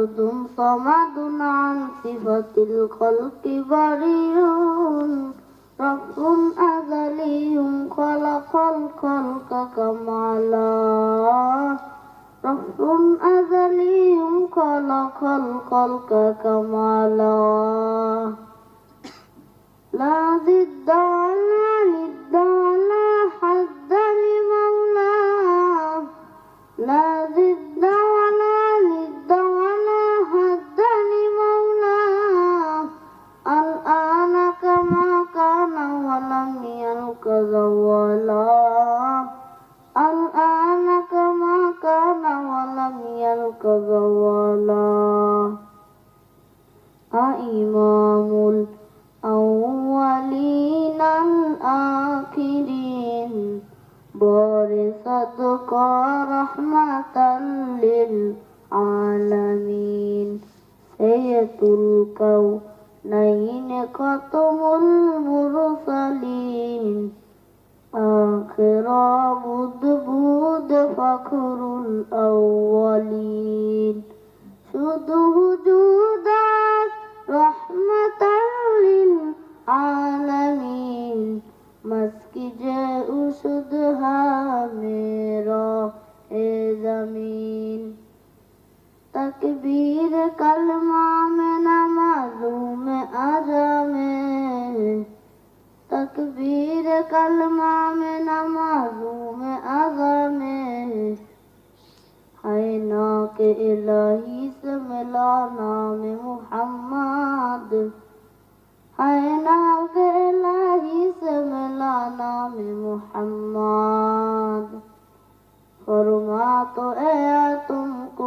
صمد عن صفة الخلق بريء رب أزلي خلق الخلق كمالا رب أزلي خلق الخلق كمالا لا ضد ولا ند ولا حد لمولاه لا ضد ولا ند ولا حد لمولاه الآن كما كان ولم يلق زوالا الآن كما كان ولم يلق زوالا إمام الأولين الآخرين بارصدق رحمة للعالمين سيد الكونين ختم المرسلين آخر بود فخر الأولين شد وجودك رحمة للعالمين مسك جاء شدها میرا زمین تکبیر کلمہ میں نمازوں میں آجا میں تکبیر کلمہ میں نمازوں میں آجا میں ہے ناک الہی سے ملا نام محمد ہے ناک الہی سے ملا نام محمد فرما تو اے تم کو